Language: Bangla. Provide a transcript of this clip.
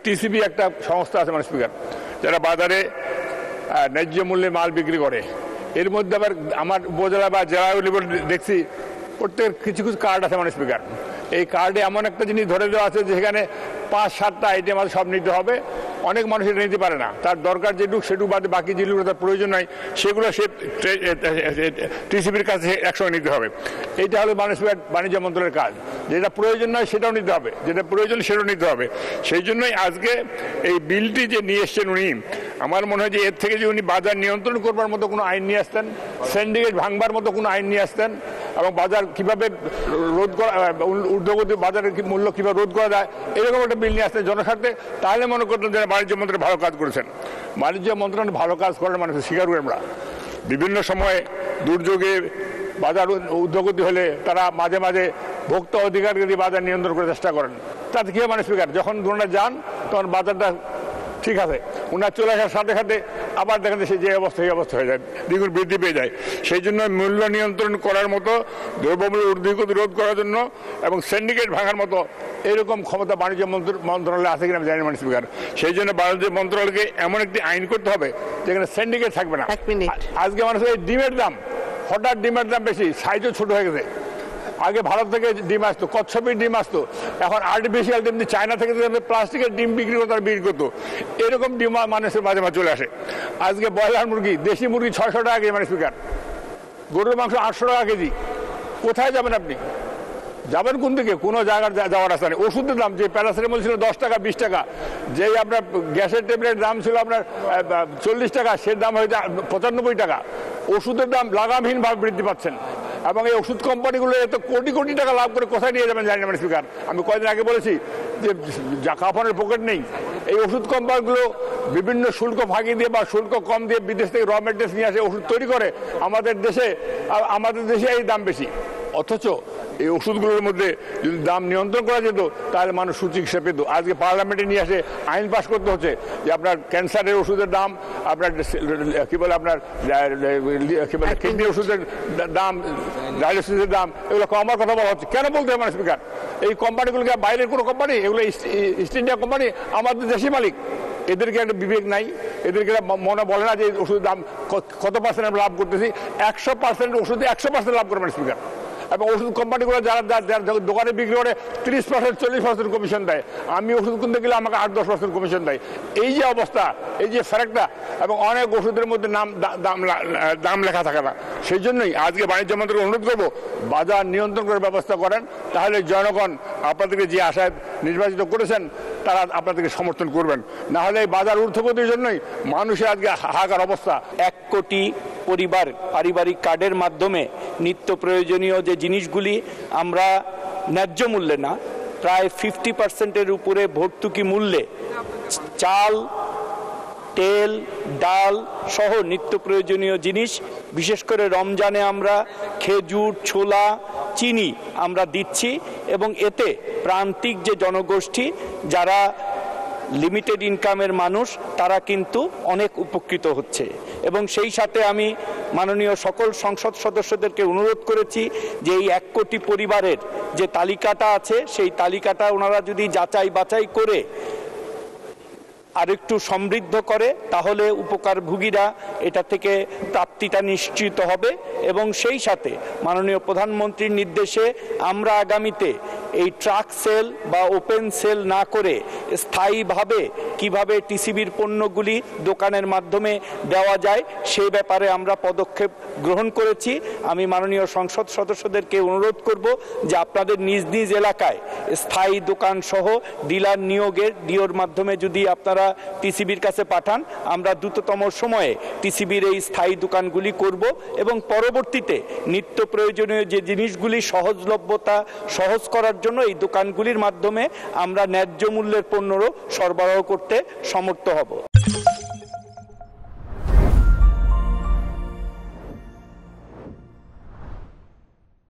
টিসিবি একটা সংস্থা আছে মানে স্পিকার, যারা বাজারে ন্যায্য মূল্যে মাল বিক্রি করে। এর মধ্যে আবার আমার উপজেলা বা জেলা দেখছি প্রত্যেক কিছু কিছু কার্ড আছে মানে স্পিকার। এই কার্ডে এমন একটা জিনিস ধরে দেওয়া আছে যেখানে 5-7টা আইটেম আছে, সব নিতে হবে। অনেক মানুষ এটা নিতে পারে না, তার দরকার যেটুকু সেটুকু বাদে বাকি যেগুলো তার প্রয়োজন নাই সেগুলো সে টিসিবির কাছে একসঙ্গে নিতে হবে। এইটা হলো বাণিজ্য মন্ত্রণালয়ের কাজ। যেটা প্রয়োজন নয় সেটাও নিতে হবে, যেটা প্রয়োজন সেটাও নিতে হবে। সেই জন্যই আজকে এই বিলটি যে নিয়ে এসছেন উনি, আমার মনে হয় যে এর থেকে যে উনি বাজার নিয়ন্ত্রণ করবার মতো কোনো আইন নিয়ে আসতেন, সিন্ডিকেট ভাঙবার মতো কোনো আইন নিয়ে আসতেন, এবং বাজার কিভাবে রোধ করা, ঊর্ধ্বগতি বাজারের মূল্য কিভাবে রোধ করা যায়, এরকম একটা বিল নিয়ে আসতেন জনস্বার্থে, তাহলে মনে করতেন যে বাণিজ্য মন্ত্রী ভালো কাজ করেছেন। বাণিজ্য মন্ত্রণালয় ভালো কাজ করার মানুষ স্বীকার করি আমরা। বিভিন্ন সময়ে দুর্যোগে বাজার ঊর্ধ্বগতি হলে তারা মাঝে মাঝে ভোক্তা অধিকারকে দিয়ে বাজার নিয়ন্ত্রণ করার চেষ্টা করেন। তাতে কি হয় মানে স্পিকার, যখন ওনারা যান তখন বাজারটা ঠিক আছে, ওনার চলে আসার সাথে সাথে আবার দেখেন সে যে অবস্থা এই অবস্থা হয়ে যায়, দ্বিগুণ বৃদ্ধি পেয়ে যায়। সেই জন্য মূল্য নিয়ন্ত্রণ করার মতো, দ্রব্যমূল্য ঊর্ধ্বগতি রোধ করার জন্য এবং সিন্ডিকেট ভাঙার মতো এরকম ক্ষমতা বাণিজ্য মন্ত্রণালয়ে আছে কিনা আমি জানি মানে স্পিকার। সেই জন্য বাণিজ্য মন্ত্রণালয়কে এমন একটি আইন করতে হবে যেখানে সিন্ডিকেট থাকবে না। আজকে মানুষের এই ডিমের দাম, হঠাৎ ডিমের দাম বেশি, সাইজও ছোট হয়ে গেছে। আগে ভারত থেকে ডিম আসতো, কচ্ছপের ডিম আসতো, এখন আর্টিফিশিয়াল ডিম চায়না থেকে প্লাস্টিকের ডিম বিক্রি করতো আর বিক্রি করতো। এরকম ডিম মানুষের মাঝে মাঝে চলে আসে। আজকে ব্রয়লার মুরগি, দেশি মুরগি 600 টাকা কেজি মানে স্পিকার, গরুর মাংস 800 টাকা কেজি। কোথায় যাবেন আপনি? যাবেন কোন দিকে? কোনো জায়গার যাওয়ার রাস্তা নেই। ওষুধের দাম, যে প্যারাসিটামল ছিল 10 টাকা 20 টাকা, যেই আপনার গ্যাসের ট্যাবলেটের দাম ছিল আপনার 40 টাকা, সে দাম হয়েছে 95 টাকা। ওষুধের দাম লাগামহীনভাবে বৃদ্ধি পাচ্ছেন, এবং এই ওষুধ কোম্পানিগুলো এত কোটি কোটি টাকা লাভ করে কোথায় নিয়ে যাবেন জানি না মানে স্পিকার। আমি কয়েকদিন আগে বলেছি যে কাফনের পকেট নেই। এই ওষুধ কোম্পানিগুলো বিভিন্ন শুল্ক ফাঁকি দিয়ে বা শুল্ক কম দিয়ে বিদেশ থেকে র মেটেরিয়ালস নিয়ে আসে, ওষুধ তৈরি করে আমাদের দেশে এই দাম বেশি। অথচ এই ওষুধগুলোর মধ্যে যদি দাম নিয়ন্ত্রণ করা যেত তাহলে মানুষ সুচিকিৎসা পেত। আজকে পার্লামেন্টে নিয়ে আসে আইন পাস করতে হচ্ছে যে আপনার ক্যান্সারের ওষুধের দাম, আপনার কি বলে আপনার কি বলে কিডনি ওষুধের দাম, ডায়ালিসিসের দাম, এগুলো কমার কথা বলা হচ্ছে। কেন বলতে হবে মানে স্পিকার? এই কোম্পানিগুলোকে বাইরের কোনো কোম্পানি, এগুলো ইস্ট ইন্ডিয়া কোম্পানি, আমাদের দেশি মালিক। এদেরকে একটা বিবেক নাই? এদেরকে মনে বলে না যে ওষুধের দাম কত পার্সেন্ট আমরা লাভ করতেছি? 100% ওষুধে 100% লাভ করে মানে স্পিকার। এবং ওষুধ কোম্পানিগুলো যারা দোকানে বিক্রি করে 30% 40% কমিশন দেয়। আমি ওষুধ কিনতে গেলে আমাকে 8-10% কমিশন দেয়। এই যে অবস্থা, এই যে ফারাকটা, এবং অনেক ওষুধের মধ্যে দাম লেখা থাকে না। সেই জন্যই আজকে বাণিজ্য মন্ত্রীকে অনুরোধ করবো বাজার নিয়ন্ত্রণ করার ব্যবস্থা করেন, তাহলে জনগণ আপনাদেরকে যে আশায় নির্বাচিত করেছেন তারা আপনাদেরকে সমর্থন করবেন। না হলে এই বাজার ঊর্ধ্বগতির জন্যই মানুষের আজকে হাহাকার অবস্থা। 1 কোটি পরিবার পারিবারিক কার্ডের মাধ্যমে নিত্য প্রয়োজনীয় যে জিনিসগুলি আমরা ন্যায্য মূল্যে না, প্রায় 50%-এর উপরে ভর্তুকি মূল্যে চাল, তেল, ডাল সহ নিত্য প্রয়োজনীয় জিনিস, বিশেষ করে রমজানে আমরা খেজুর, ছোলা, চিনি আমরা দিচ্ছি, এবং এতে প্রান্তিক যে জনগোষ্ঠী যারা লিমিটেড ইনকামের মানুষ তারা কিন্তু অনেক উপকৃত হচ্ছে। এবং সেই সাথে আমি মাননীয় সকল সংসদ সদস্যদেরকে অনুরোধ করেছি যে এই 1 কোটি পরিবারের যে তালিকাটা আছে সেই তালিকাটা ওনারা যদি যাচাই বাছাই করে আরেকটু সমৃদ্ধ করে তাহলে উপকারভোগীরা এটা থেকে প্রাপ্তিটা নিশ্চিত হবে। এবং সেই সাথে মাননীয় প্রধানমন্ত্রীর নির্দেশে আমরা আগামীতে এই ট্রাক সেল বা ওপেন সেল না করে স্থায়ীভাবে কিভাবে টিসিবির পণ্যগুলি দোকানের মাধ্যমে দেওয়া যায় সেই ব্যাপারে আমরা পদক্ষেপ গ্রহণ করেছি। আমি মাননীয় সংসদ সদস্যদেরকে অনুরোধ করব যে আপনাদের নিজ নিজ এলাকায় স্থায়ী দোকান সহ ডিলার নিয়োগের ডিওর মাধ্যমে যদি আপনারা টিসিবির কাছে পাঠান, আমরা দ্রুততম সময়ে টিসিবির এই স্থায়ী দোকানগুলি করব, এবং পরবর্তীতে নিত্য প্রয়োজনীয় যে জিনিসগুলি সহজলভ্যতা সহজ করার জন্য এই দোকানগুলির মাধ্যমে আমরা ন্যায্য মূল্যের পণ্যও সরবরাহ করতে সমর্থ হব।